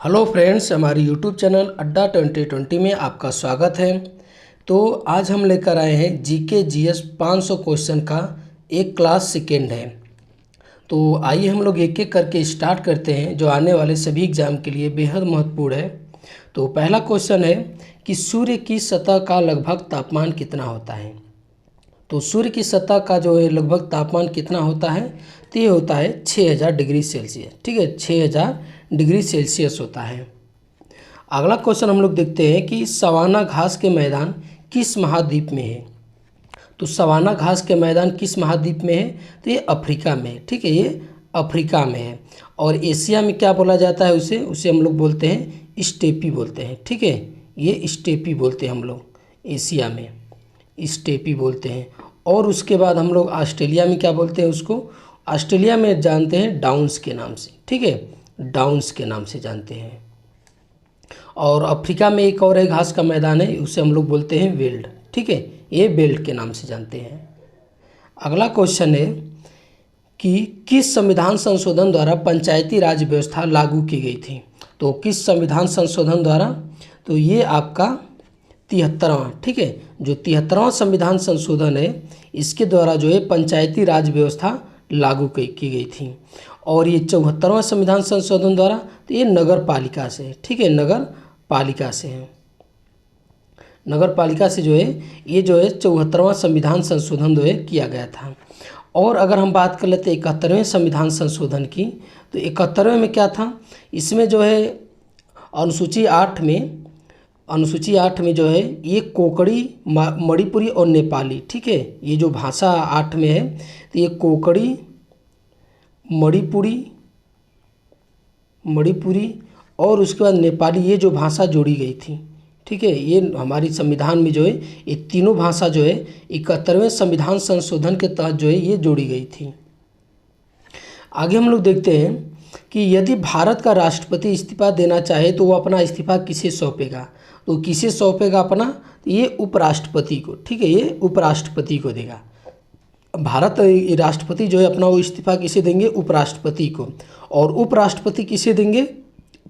Hello friends, हमारे YouTube channel अड्डा 2020 में आपका स्वागत है। तो आज हम लेकर आए हैं जीके जीएस 500 क्वेश्चन का एक क्लास सेकेंड है। तो आइए हम लोग एक एक करके स्टार्ट करते हैं, जो आने वाले सभी एग्ज़ाम के लिए बेहद महत्वपूर्ण है। तो पहला क्वेश्चन है कि सूर्य की सतह का लगभग तापमान कितना होता है। तो सूर्य की सतह का जो है लगभग तापमान कितना होता है, तो ये होता है 6000 डिग्री सेल्सियस। ठीक है, 6000 डिग्री सेल्सियस होता है। अगला क्वेश्चन हम लोग देखते हैं कि सवाना घास के मैदान किस महाद्वीप में है। तो सवाना घास के मैदान किस महाद्वीप में है, तो ये अफ्रीका में है। ठीक है, ये अफ्रीका में है। और एशिया में क्या बोला जाता है, उसे हम लोग बोलते हैं स्टेपी बोलते हैं। ठीक है, ये स्टेपी बोलते हैं हम लोग, एशिया में स्टेपी बोलते हैं। और उसके बाद हम लोग ऑस्ट्रेलिया में क्या बोलते हैं, उसको ऑस्ट्रेलिया में जानते हैं डाउन्स के नाम से। ठीक है, डाउन्स के नाम से जानते हैं। और अफ्रीका में एक और है घास का मैदान है, उसे हम लोग बोलते हैं वेल्ड। ठीक है, ये बेल्ट के नाम से जानते हैं। अगला क्वेश्चन है कि किस संविधान संशोधन द्वारा पंचायती राज व्यवस्था लागू की गई थी। तो किस संविधान संशोधन द्वारा, तो ये आपका 73वां। ठीक है, जो 73वां संविधान संशोधन है, इसके द्वारा जो है पंचायती राज व्यवस्था लागू की गई थी। और ये 74वां संविधान संशोधन द्वारा, तो ये नगर पालिका से है। ठीक है, नगर पालिका से है। नगर पालिका से जो है ये जो है 74वां संविधान संशोधन जो है किया गया था। और अगर हम बात कर लेते हैं 71वें संविधान संशोधन की, तो 71वें में क्या था, इसमें जो है अनुसूची 8 में जो है ये कोंकणी, मणिपुरी और नेपाली। ठीक है, ये जो भाषा 8 में है, तो ये कोंकणी, मणिपुरी और उसके बाद नेपाली, ये जो भाषा जोड़ी गई थी। ठीक है, ये हमारी संविधान में जो है ये तीनों भाषा जो है 71वें संविधान संशोधन के तहत जो है ये जोड़ी गई थी। आगे हम लोग देखते हैं कि यदि भारत का राष्ट्रपति इस्तीफा देना चाहे तो वो अपना इस्तीफा किसे सौंपेगा। तो किसे सौंपेगा अपना, तो ये उपराष्ट्रपति को। ठीक है, ये उपराष्ट्रपति को देगा। भारत राष्ट्रपति जो है अपना वो इस्तीफा किसे देंगे, उपराष्ट्रपति को। और उपराष्ट्रपति किसे देंगे,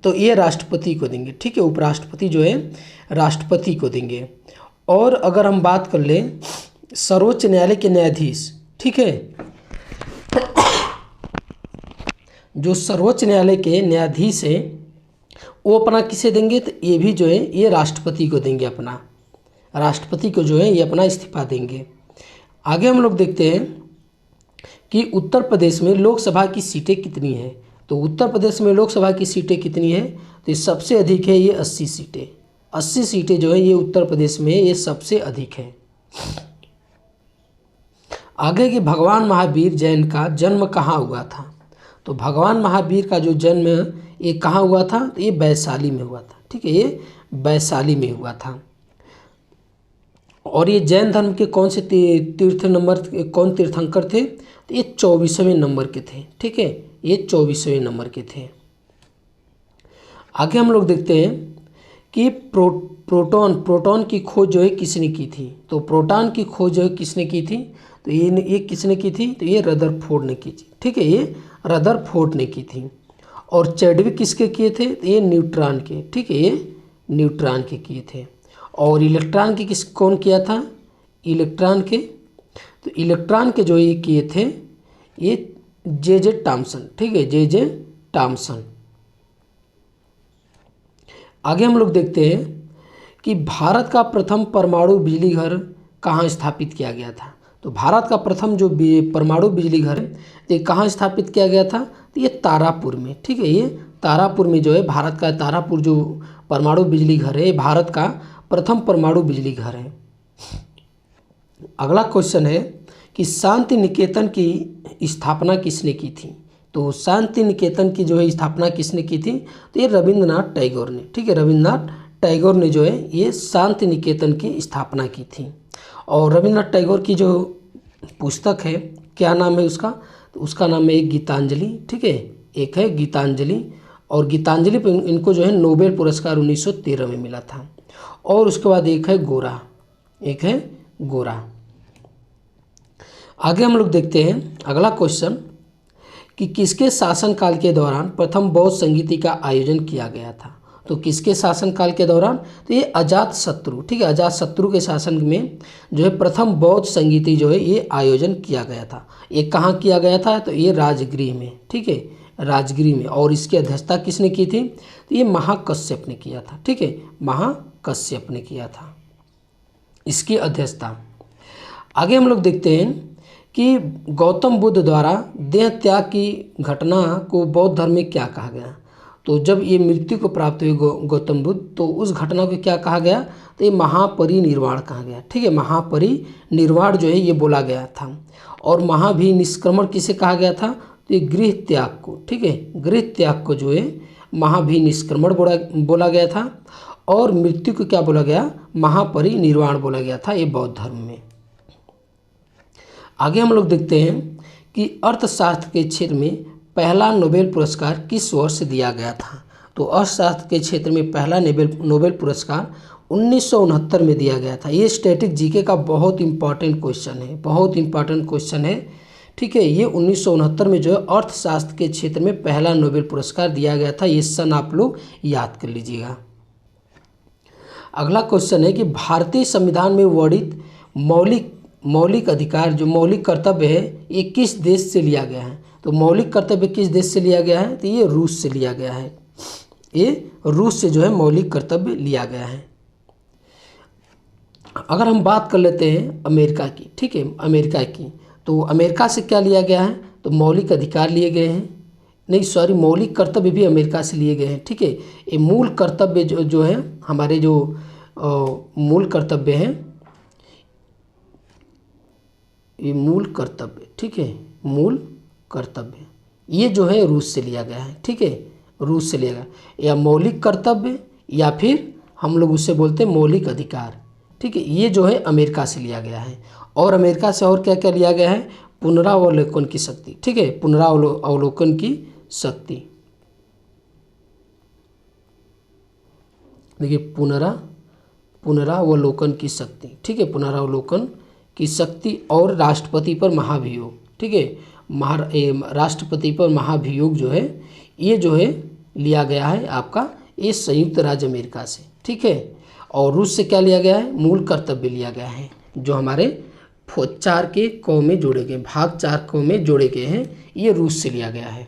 तो ये राष्ट्रपति को देंगे। ठीक है, उपराष्ट्रपति जो है राष्ट्रपति को देंगे। और अगर हम बात कर लें सर्वोच्च न्यायालय के न्यायाधीश, ठीक है, जो सर्वोच्च न्यायालय के न्यायाधीश है वो अपना किसे देंगे, तो ये भी जो है ये राष्ट्रपति को देंगे। अपना राष्ट्रपति को जो है ये अपना इस्तीफा देंगे। आगे हम लोग देखते हैं कि उत्तर प्रदेश में लोकसभा की सीटें कितनी हैं। तो उत्तर प्रदेश में लोकसभा की सीटें कितनी है, तो ये सबसे अधिक है, ये 80 सीटें। 80 सीटें जो है ये उत्तर प्रदेश में ये सबसे अधिक है। आगे कि भगवान महावीर जैन का जन्म कहाँ हुआ था। तो भगवान महावीर का जो जन्म ये कहाँ हुआ था, तो ये वैशाली में हुआ था। ठीक है, ये वैशाली में हुआ था। और ये जैन धर्म के कौन से कौन तीर्थंकर थे, तो ये 24वें नंबर के थे। ठीक है, ये 24वें नंबर के थे। आगे हम लोग देखते हैं कि प्रोटॉन की खोज जो है किसने की थी। तो प्रोटॉन की खोज जो है किसने की थी, तो ये किसने की थी, तो ये रदरफोर्ड ने की थी। ठीक है, ये रदरफोर्ड ने की थी। और चैडविक किसके किए थे, तो ये न्यूट्रॉन के। ठीक है, ये न्यूट्रॉन के किए थे। और इलेक्ट्रॉन के कौन किया था, इलेक्ट्रॉन के, तो इलेक्ट्रॉन के जो ये किए थे ये जे टॉमसन। ठीक है, जे टॉमसन। आगे हम लोग देखते हैं कि भारत का प्रथम परमाणु बिजली घर कहाँ स्थापित किया गया था। तो भारत का प्रथम जो परमाणु बिजली घर है ये कहाँ स्थापित किया गया था, तो ये तारापुर में। ठीक है, ये तारापुर में जो है भारत का तारापुर जो परमाणु बिजली घर है, भारत का प्रथम परमाणु बिजली घर है। अगला क्वेश्चन है कि शांति निकेतन की स्थापना किसने की थी। तो शांति निकेतन की जो है स्थापना किसने की थी, तो ये रविंद्रनाथ टैगोर ने। ठीक है, रविंद्रनाथ टैगोर ने जो है ये शांति निकेतन की स्थापना की थी। और रविंद्रनाथ टैगोर की जो पुस्तक है, क्या नाम है उसका, तो उसका नाम है गीतांजलि। ठीक है, एक है गीतांजलि। और गीतांजलि पर इनको जो है नोबेल पुरस्कार 1913 में मिला था। और उसके बाद एक है गोरा। आगे हम लोग देखते हैं अगला क्वेश्चन कि किसके शासनकाल के दौरान प्रथम बौद्ध संगीति का आयोजन किया गया था। तो किसके शासनकाल के दौरान, तो ये अजातशत्रु, ठीक है, अजातशत्रु के शासन में जो है प्रथम बौद्ध संगीति जो है ये आयोजन किया गया था। ये कहाँ किया गया था, तो ये राजगृह में, ठीक है, राजगृह में। और इसकी अध्यक्षता किसने की थी, तो ये महाकश्यप ने किया था, ठीक है, महाकश्यप ने किया था इसकी अध्यक्षता। आगे हम लोग देखते हैं कि गौतम बुद्ध द्वारा देह त्याग की घटना को बौद्ध धर्म में क्या कहा गया। तो जब ये मृत्यु को प्राप्त हुई गौतम बुद्ध, तो उस घटना को क्या कहा गया, तो ये महापरिनिर्वाण कहा गया, ठीक है, महापरिनिर्वाण जो है ये बोला गया था। और महाभिनिष्क्रमण किसे कहा गया था, तो ये गृह त्याग को, ठीक है, गृह त्याग को जो है महाभिनिष्क्रमण बोला गया था। और मृत्यु को क्या बोला गया, महापरिनिर्वाण बोला गया था ये बौद्ध धर्म में। आगे हम लोग देखते हैं कि अर्थशास्त्र के क्षेत्र में पहला नोबेल पुरस्कार किस वर्ष दिया गया था। तो अर्थशास्त्र के क्षेत्र में पहला नोबेल पुरस्कार 1969 में दिया गया था। ये स्टैटिक जीके का बहुत इंपॉर्टेंट क्वेश्चन है, बहुत इंपॉर्टेंट क्वेश्चन है, ठीक है। ये 1969 में जो है अर्थशास्त्र के क्षेत्र में पहला नोबेल पुरस्कार दिया गया था। ये सन आप लोग याद कर लीजिएगा। अगला क्वेश्चन है कि भारतीय संविधान में वर्णित मौलिक अधिकार जो मौलिक कर्तव्य है ये किस देश से लिया गया है। तो मौलिक कर्तव्य किस देश से लिया गया है, तो ये रूस से लिया गया है। ये रूस से जो है मौलिक कर्तव्य लिया गया है। अगर हम बात कर लेते हैं अमेरिका की, ठीक है, अमेरिका की, तो अमेरिका से क्या लिया गया है, तो मौलिक अधिकार लिए गए हैं, नहीं सॉरी, मौलिक कर्तव्य भी अमेरिका से लिए गए हैं, ठीक है। ये मूल कर्तव्य जो है हमारे जो मूल कर्तव्य हैं, ये मूल कर्तव्य, ठीक है, मूल कर्तव्य ये जो है रूस से लिया गया है, ठीक है, रूस से लिया गया। या मौलिक कर्तव्य या फिर हम लोग उससे बोलते हैं मौलिक अधिकार, ठीक है, ये जो है अमेरिका से लिया गया है। और अमेरिका से और क्या क्या लिया गया है, पुनरावलोकन की शक्ति, ठीक है, पुनरावलोकन की शक्ति। देखिए पुनरावलोकन की शक्ति, ठीक है, पुनरावलोकन की शक्ति और राष्ट्रपति पर महाभियोग, ठीक है, राष्ट्रपति पर महाभियोग जो है ये जो है लिया गया है आपका ये संयुक्त राज्य अमेरिका से, ठीक है। और रूस से क्या लिया गया है, मूल कर्तव्य लिया गया है जो हमारे 4 के क में जोड़े गए, भाग 4 क में जोड़े गए हैं, ये रूस से लिया गया है।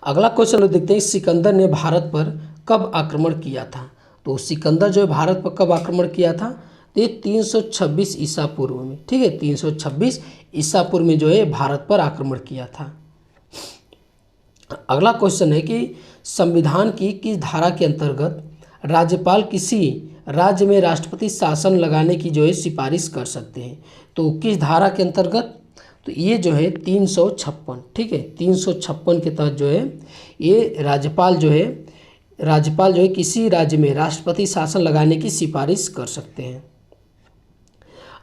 अगला क्वेश्चन लोग देखते हैं, सिकंदर ने भारत पर कब आक्रमण किया था। तो सिकंदर जो है भारत पर कब आक्रमण किया था, तो ये 326 ईसा पूर्व में, ठीक है, 326 ईसा पूर्व में जो है भारत पर आक्रमण किया था। अगला क्वेश्चन है कि संविधान की किस धारा के अंतर्गत राज्यपाल किसी राज्य में राष्ट्रपति शासन लगाने की जो है सिफारिश कर सकते हैं। तो किस धारा के अंतर्गत, तो ये जो है 356, ठीक है, 356 के तहत जो है ये राज्यपाल जो है किसी राज्य में राष्ट्रपति शासन लगाने की सिफारिश कर सकते हैं।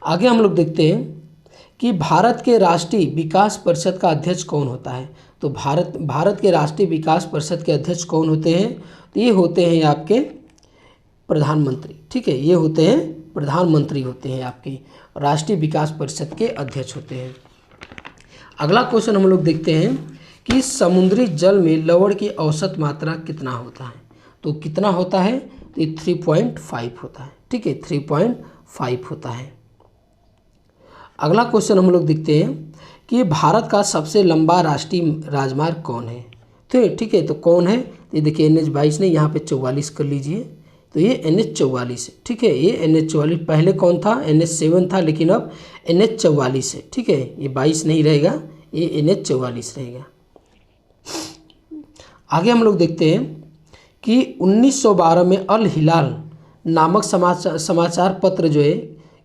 आगे हम लोग देखते हैं कि भारत के राष्ट्रीय विकास परिषद का अध्यक्ष कौन होता है। तो भारत के राष्ट्रीय विकास परिषद के अध्यक्ष कौन होते हैं, तो ये होते हैं आपके प्रधानमंत्री, ठीक है, ये होते हैं प्रधानमंत्री होते हैं आपके राष्ट्रीय विकास परिषद के अध्यक्ष होते हैं। अगला क्वेश्चन हम लोग देखते हैं कि समुद्री जल में लवण की औसत मात्रा कितना होता है। तो कितना होता है, तो ये 3.5 होता है, ठीक है, 3.5 होता है। अगला क्वेश्चन हम लोग देखते हैं कि भारत का सबसे लंबा राष्ट्रीय राजमार्ग कौन है। तो ठीक है, तो कौन है, ये देखिए NH-22 ने यहाँ पे 44 कर लीजिए, तो ये NH-44 है, ठीक है, ये NH-44 पहले कौन था, NH-7 था, लेकिन अब NH-44 है, ठीक है, ये 22 नहीं रहेगा, ये NH-44 रहेगा। आगे हम लोग देखते हैं कि 1912 में अल हिलाल नामक समाचार पत्र जो है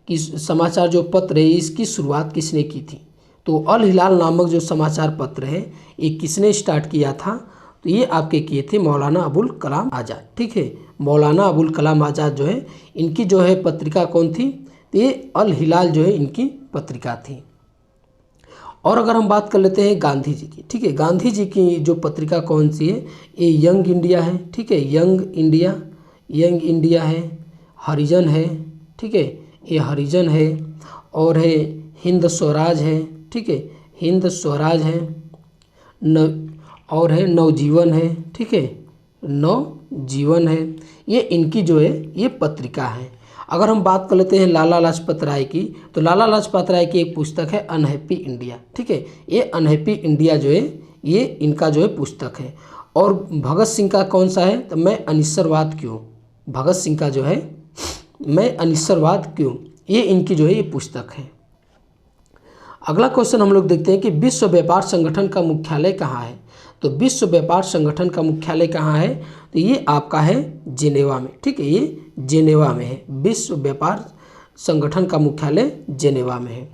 कि समाचार जो पत्र है इसकी शुरुआत किसने की थी। तो अल हिलाल नामक जो समाचार पत्र है ये किसने स्टार्ट किया था, तो ये आपके किए थे मौलाना अबुल कलाम आज़ाद, ठीक है, मौलाना अबुल कलाम आज़ाद जो है इनकी जो है पत्रिका कौन थी, तो ये अल हिलाल जो है इनकी पत्रिका थी। और अगर हम बात कर लेते हैं गांधी जी की, ठीक है, गांधी जी की जो पत्रिका कौन सी है, ये यंग इंडिया है, ठीक है, यंग इंडिया है, हरिजन है, ठीक है, ये हरिजन है, और है हिंद स्वराज है, ठीक है, हिंद स्वराज है, और है नवजीवन है, ठीक है, नवजीवन है, ये इनकी जो है ये पत्रिका है। अगर हम बात कर लेते हैं लाला लाजपत राय की, तो लाला लाजपत राय की एक पुस्तक है अनहैप्पी इंडिया, ठीक है, ये अनहैप्पी इंडिया जो है ये इनका जो है पुस्तक है। और भगत सिंह का कौन सा है, तो मैं अनिश्वरवाद क्यों, भगत सिंह का जो है मैं अनिश्वरवाद क्यों, ये इनकी जो है ये पुस्तक है। अगला क्वेश्चन हम लोग देखते हैं कि विश्व व्यापार संगठन का मुख्यालय कहाँ है। तो विश्व व्यापार संगठन का मुख्यालय कहाँ है, तो ये आपका है जेनेवा में, ठीक है, ये जेनेवा में है। विश्व व्यापार संगठन का मुख्यालय जेनेवा में है।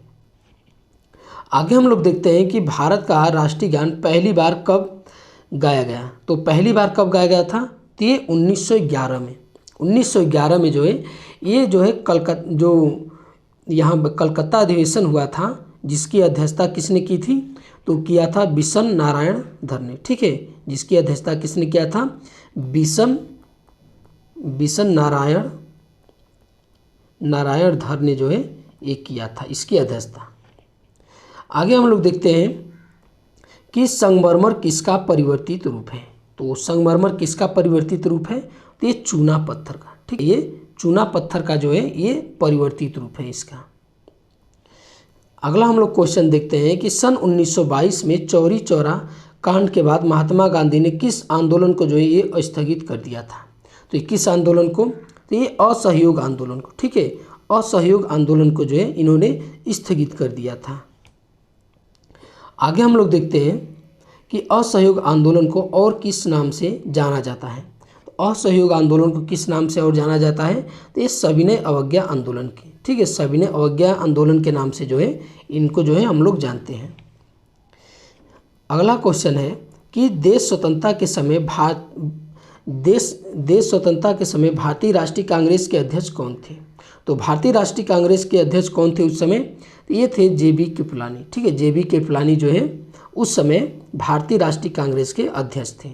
आगे हम लोग देखते हैं कि भारत का राष्ट्रीय गान पहली बार कब गाया गया। तो पहली बार कब गाया गया था, तो ये 1911 में, 1911 में जो है ये जो है यहाँ कलकत्ता अधिवेशन हुआ था, जिसकी अध्यक्षता किसने की थी, तो किया था बिशन नारायण धर ने, ठीक है, जिसकी अध्यक्षता किसने किया था, बिशन नारायण धर ने जो है ये किया था, इसकी अध्यक्षता। आगे हम लोग देखते हैं कि संगमरमर किसका परिवर्तित रूप है। तो संगमरमर किसका परिवर्तित रूप है, तो ये चूना पत्थर का, ठीक है, ये चूना पत्थर का जो है ये परिवर्तित रूप है इसका। अगला हम लोग क्वेश्चन देखते हैं कि सन 1922 में चौरी चौरा कांड के बाद महात्मा गांधी ने किस आंदोलन को जो है ये स्थगित कर दिया था। तो ये किस आंदोलन को, तो ये असहयोग आंदोलन को, ठीक है, असहयोग आंदोलन को जो है इन्होंने स्थगित कर दिया था। आगे हम लोग देखते हैं कि असहयोग आंदोलन को और किस नाम से जाना जाता है। तो असहयोग आंदोलन को किस नाम से और जाना जाता है, तो ये सविनय अवज्ञा आंदोलन के, ठीक है, सविनय अवज्ञा आंदोलन के नाम से जो है इनको जो है हम लोग जानते हैं। अगला क्वेश्चन है कि देश स्वतंत्रता के समय भारतीय राष्ट्रीय कांग्रेस के अध्यक्ष कौन थे। तो भारतीय राष्ट्रीय कांग्रेस के अध्यक्ष कौन थे उस समय, तो ये थे JB कृपलानी, ठीक है, JB कृपलानी जो है उस समय भारतीय राष्ट्रीय कांग्रेस के अध्यक्ष थे।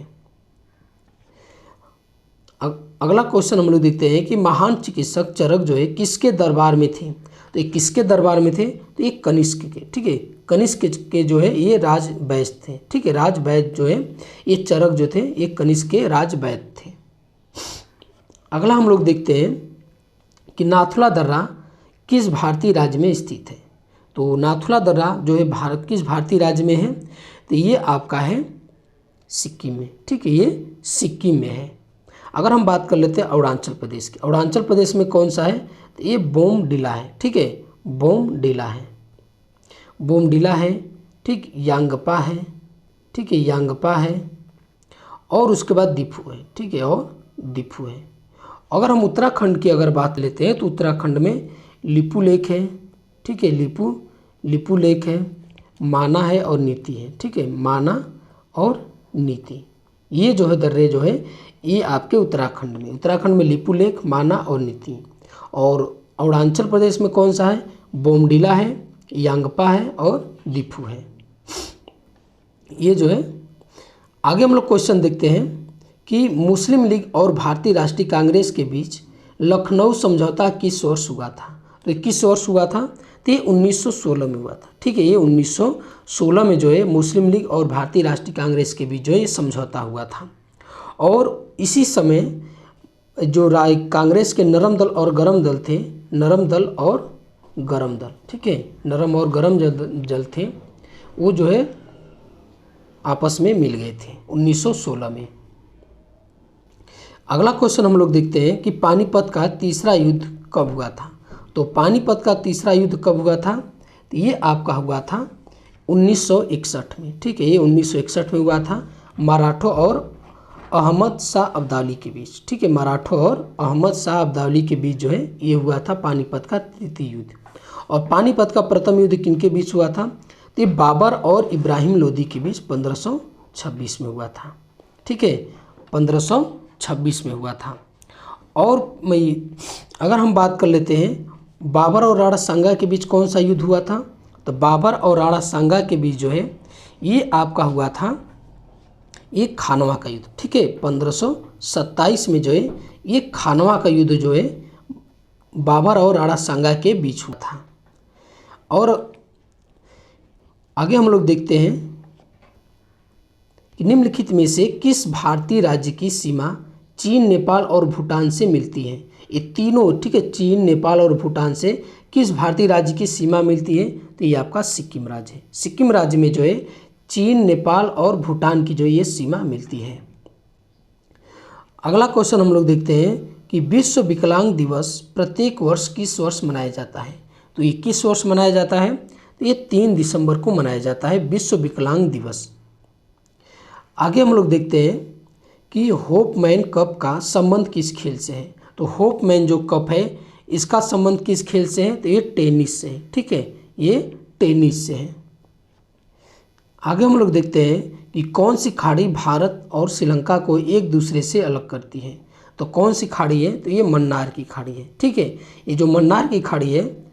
अगला क्वेश्चन हम लोग देखते हैं कि महान चिकित्सक चरक जो है किसके दरबार में थे। तो ये किसके दरबार में थे, तो ये कनिष्क के, ठीक है, कनिष्क के जो है ये राज वैद्य थे, ठीक है, राज वैद्य जो है ये चरक जो थे ये कनिष्क के राज वैद्य थे। अगला हम लोग देखते हैं कि नाथुला दर्रा किस भारतीय राज्य में स्थित है। तो नाथुला दर्रा जो है किस भारतीय राज्य में है, तो ये आपका है सिक्किम में, ठीक है, ये सिक्किम में है। अगर हम बात कर लेते हैं अरुणाचल प्रदेश की, अरुणाचल प्रदेश में कौन सा है, तो ये बोमडिला है, ठीक है, बोमडिला है, बोमडिला है, ठीक, यांगपा है, ठीक है, यांगपा है, और उसके बाद दिफू है, ठीक है, और दिफू है। अगर हम उत्तराखंड की अगर बात लेते हैं तो उत्तराखंड में लिपू लेक है, ठीक है, लिपू लेक है, माना है और नीति है, ठीक है, माना और नीति, ये जो है दर्रे जो है ये आपके उत्तराखंड में लिपू लेक, माना और नीति। और अरुणाचल प्रदेश में कौन सा है, बोमडिला है, यांगपा है और दिफू है, ये जो है। आगे हम लोग क्वेश्चन देखते हैं कि मुस्लिम लीग और भारतीय राष्ट्रीय कांग्रेस के बीच लखनऊ समझौता किस वर्ष हुआ था। तो किस वर्ष हुआ था, तो ये 1916 में हुआ था, ठीक है, ये 1916 में जो है मुस्लिम लीग और भारतीय राष्ट्रीय कांग्रेस के बीच जो है ये समझौता हुआ था। और इसी समय जो कांग्रेस के नरम दल और गरम दल थे, नरम दल और गरम दल, ठीक है, नरम और गरम जल थे, वो जो है आपस में मिल गए थे 1916 में। अगला क्वेश्चन हम लोग देखते हैं कि पानीपत का तीसरा युद्ध कब हुआ था। तो पानीपत का तीसरा युद्ध कब हुआ था, तो ये आपका हुआ था 1961 में, ठीक है, ये 1961 में हुआ था, मराठों और अहमद शाह अब्दाली के बीच, ठीक है, मराठों और अहमद शाह अब्दाली के बीच जो है ये हुआ था पानीपत का तृतीय युद्ध। और पानीपत का प्रथम युद्ध किनके बीच हुआ था, तो ये बाबर और इब्राहिम लोदी के बीच 1526 में हुआ था, ठीक है, 1526 में हुआ था। और अगर हम बात कर लेते हैं बाबर और राणा सांगा के बीच कौन सा युद्ध हुआ था, तो बाबर और राणा सांगा के बीच जो है ये आपका हुआ था ये खानवा का युद्ध, ठीक है, 1527 में जो है ये खानवा का युद्ध जो है बाबर और राणा सांगा के बीच हुआ था। और आगे हम लोग देखते हैं कि निम्नलिखित में से किस भारतीय राज्य की सीमा चीन, नेपाल और भूटान से मिलती है। ये तीनों, ठीक है, चीन, नेपाल और भूटान से किस भारतीय राज्य की सीमा मिलती है, तो ये आपका सिक्किम राज्य है। सिक्किम राज्य में जो है चीन, नेपाल और भूटान की जो ये सीमा मिलती है। अगला क्वेश्चन हम लोग देखते हैं कि विश्व विकलांग दिवस प्रत्येक वर्ष किस वर्ष मनाया जाता है। तो ये किस वर्ष मनाया जाता है, तो ये 3 दिसंबर को मनाया जाता है विश्व विकलांग दिवस। आगे हम लोग देखते हैं कि होपमैन कप का संबंध किस खेल से है। तो होपमैन जो कप है इसका संबंध किस खेल से है, तो ये टेनिस से है, ठीक है, ये टेनिस से है। आगे हम लोग देखते हैं कि कौन सी खाड़ी भारत और श्रीलंका को एक दूसरे से अलग करती है। तो कौन सी खाड़ी है, तो ये मन्नार की खाड़ी है, ठीक है। ये जो मन्नार की खाड़ी है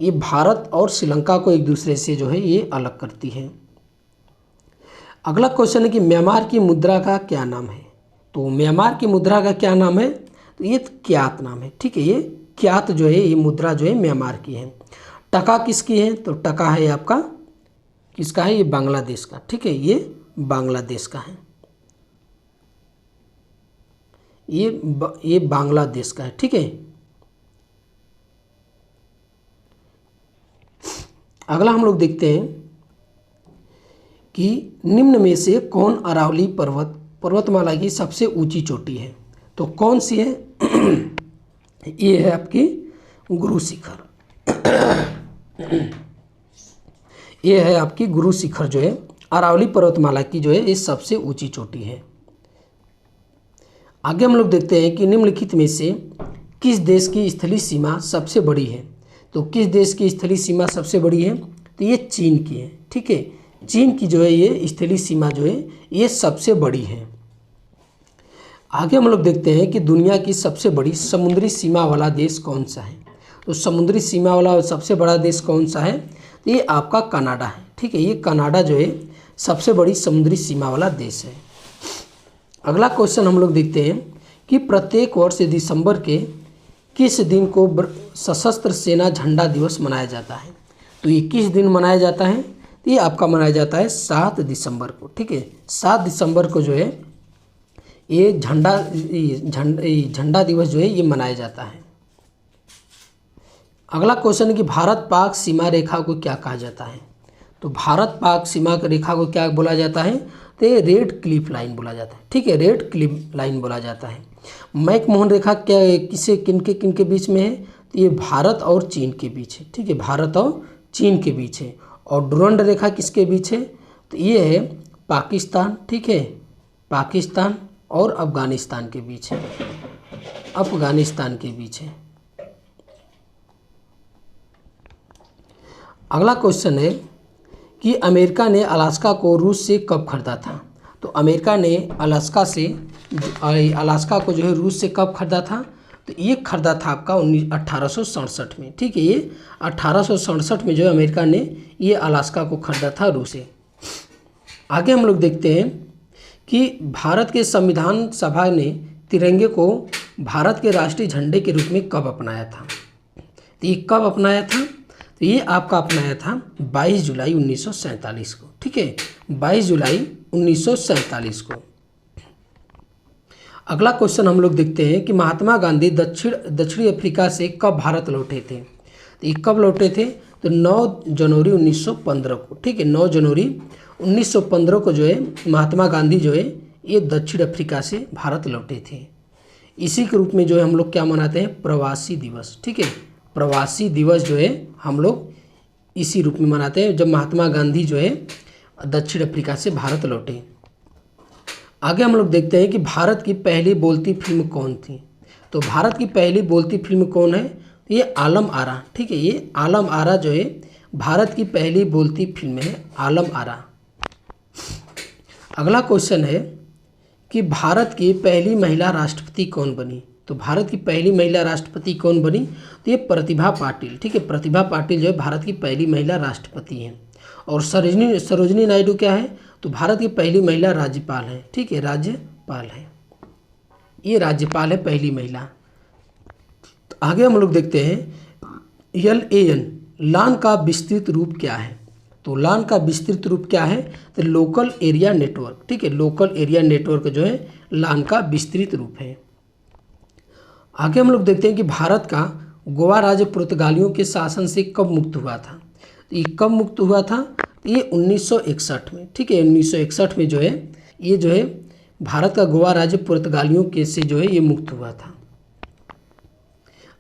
ये भारत और श्रीलंका को एक दूसरे से जो है ये अलग करती है। अगला क्वेश्चन है कि म्यांमार की मुद्रा का क्या नाम है। तो म्यांमार की मुद्रा का क्या नाम है, तो ये क्यात नाम है, ठीक है। ये क्यात जो है ये मुद्रा जो है म्यांमार की है। टका किसकी है, तो टका है आपका किसका है, ये बांग्लादेश का, ठीक है, ये बांग्लादेश का है, ये बांग्लादेश का है, ठीक है। अगला हम लोग देखते हैं कि निम्न में से कौन अरावली पर्वतमाला की सबसे ऊंची चोटी है। तो कौन सी है ये है आपकी गुरु शिखर ये है आपकी गुरु शिखर जो है अरावली पर्वतमाला की जो है ये सबसे ऊंची चोटी है। आगे हम लोग देखते हैं कि निम्नलिखित में से किस देश की स्थलीय सीमा सबसे बड़ी है। तो किस देश की स्थलीय सीमा सबसे बड़ी है, तो ये चीन की है, ठीक है। चीन की जो है ये स्थलीय सीमा जो है ये सबसे बड़ी है। आगे हम लोग देखते हैं कि दुनिया की सबसे बड़ी समुद्री सीमा वाला देश कौन सा है। तो समुद्री सीमा वाला सबसे बड़ा देश कौन सा है, तो ये आपका कनाडा है, ठीक है। ये कनाडा जो है सबसे बड़ी समुद्री सीमा वाला देश है। अगला क्वेश्चन हम लोग देखते हैं कि प्रत्येक वर्ष दिसंबर के किस दिन को सशस्त्र सेना झंडा दिवस मनाया जाता है। तो ये किस दिन मनाया जाता है, तो ये आपका मनाया जाता है 7 दिसंबर को, ठीक है। 7 दिसंबर को जो है ये झंडा दिवस जो है ये मनाया जाता है। अगला क्वेश्चन है कि भारत पाक सीमा रेखा को क्या कहा जाता है। तो भारत पाक सीमा रेखा को क्या बोला जाता है, तो ये रेड क्लिफ लाइन बोला जाता है, ठीक है, रेड क्लिफ लाइन बोला जाता है। मैकमोहन रेखा क्या किसे किनके बीच में है, तो ये भारत और चीन के बीच है, ठीक है, भारत और चीन के बीच है। और डुरंड रेखा किसके बीच है, तो ये है पाकिस्तान, ठीक है, पाकिस्तान और अफगानिस्तान के बीच है, अफगानिस्तान के बीच है। अगला क्वेश्चन है कि अमेरिका ने अलास्का को रूस से कब खरीदा था। तो अमेरिका ने अलास्का को जो है रूस से कब खरीदा था, तो ये खरीदा था आपका 1867 में, ठीक है। ये 1867 में जो है अमेरिका ने ये अलास्का को खरीदा था रूस से। आगे हम लोग देखते हैं कि भारत के संविधान सभा ने तिरंगे को भारत के राष्ट्रीय झंडे के रूप में कब अपनाया था। तो ये कब अपनाया था, तो ये आपका अपनाया था 22 जुलाई 1947 को, ठीक है, 22 जुलाई 1947 को। अगला क्वेश्चन हम लोग देखते हैं कि महात्मा गांधी दक्षिण अफ्रीका से कब भारत लौटे थे। तो ये कब लौटे थे, तो 9 जनवरी 1915 को, ठीक है, 9 जनवरी 1915 को जो है महात्मा गांधी जो है ये दक्षिण अफ्रीका से भारत लौटे थे। इसी के रूप में जो है हम लोग क्या मनाते हैं, प्रवासी दिवस, ठीक है, प्रवासी दिवस जो है हम लोग इसी रूप में मनाते हैं जब महात्मा गांधी जो है दक्षिण अफ्रीका से भारत लौटे। आगे हम लोग देखते हैं कि भारत की पहली बोलती फिल्म कौन थी। तो भारत की पहली बोलती फिल्म कौन है, ये आलम आरा, ठीक है, ये आलम आरा जो है भारत की पहली बोलती फिल्म है, आलम आरा। अगला क्वेश्चन है कि भारत की पहली महिला राष्ट्रपति कौन बनी। तो भारत की पहली महिला राष्ट्रपति कौन बनी, तो ये प्रतिभा पाटिल, ठीक है, प्रतिभा पाटिल जो है भारत की पहली महिला राष्ट्रपति हैं। और सरोजिनी नायडू क्या है, तो भारत की पहली महिला राज्यपाल है, ठीक है, राज्यपाल है, ये राज्यपाल है पहली महिला। तो आगे हम लोग देखते हैं LAN, लान का विस्तृत रूप क्या है। तो लान का विस्तृत रूप क्या है? तो लोकल एरिया नेटवर्क। ठीक है, लोकल एरिया नेटवर्क जो है लान का विस्तृत रूप है। आगे हम लोग देखते हैं कि भारत का गोवा राज्य पुर्तगालियों के शासन से कब मुक्त हुआ था? तो ये कब मुक्त हुआ था? ये 1961 में। ठीक है, 1961 में जो है ये जो है भारत का गोवा राज्य पुर्तगालियों के से जो है ये मुक्त हुआ था।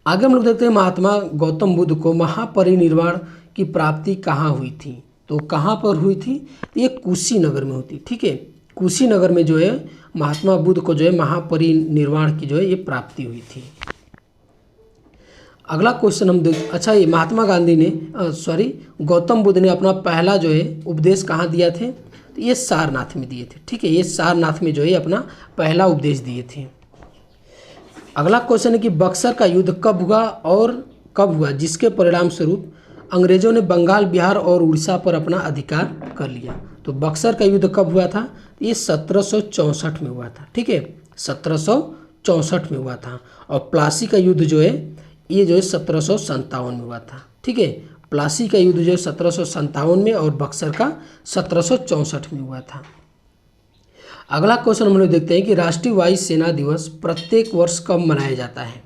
आगे हम लोग देखते हैं महात्मा गौतम बुद्ध को महापरिनिर्वाण की प्राप्ति कहाँ हुई थी? तो कहाँ पर हुई थी? तो ये कुशीनगर में हुई। ठीक है, कुशीनगर में जो है महात्मा बुद्ध को जो है महापरिनिर्वाण की जो है ये प्राप्ति हुई थी। अगला क्वेश्चन हम देख, अच्छा ये महात्मा गांधी ने गौतम बुद्ध ने अपना पहला जो है उपदेश कहाँ दिया थे? तो ये सारनाथ में दिए थे। ठीक है, ये सारनाथ में जो है अपना पहला उपदेश दिए थे। अगला क्वेश्चन है कि बक्सर का युद्ध कब हुआ और कब हुआ जिसके परिणाम स्वरूप अंग्रेजों ने बंगाल, बिहार और उड़ीसा पर अपना अधिकार कर लिया? तो बक्सर का युद्ध कब हुआ था? ये 1764 में हुआ था। ठीक है, 1764 में हुआ था। और प्लासी का युद्ध जो है ये जो है 1757 में हुआ था। ठीक है, प्लासी का युद्ध जो है 1757 में और बक्सर का 1764 में हुआ था। अगला क्वेश्चन हम लोग देखते हैं कि राष्ट्रीय वायु सेना दिवस प्रत्येक वर्ष कब मनाया जाता है?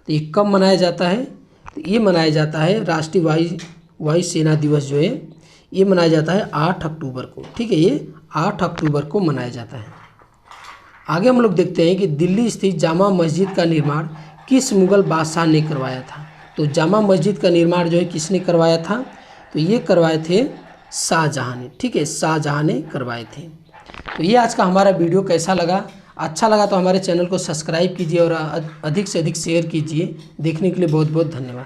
तो ये कब मनाया जाता है? तो ये मनाया जाता है राष्ट्रीय वायु सेना दिवस जो है ये मनाया जाता है 8 अक्टूबर को। ठीक है, ये 8 अक्टूबर को मनाया जाता है। आगे हम लोग देखते हैं कि दिल्ली स्थित जामा मस्जिद का निर्माण किस मुगल बादशाह ने करवाया था? तो जामा मस्जिद का निर्माण जो है किसने करवाया था? तो ये करवाए थे शाहजहाँ ने। ठीक है, शाहजहाँ ने करवाए थे। तो ये आज का हमारा वीडियो कैसा लगा? अच्छा लगा तो हमारे चैनल को सब्सक्राइब कीजिए और अधिक से अधिक शेयर कीजिए। देखने के लिए बहुत बहुत धन्यवाद।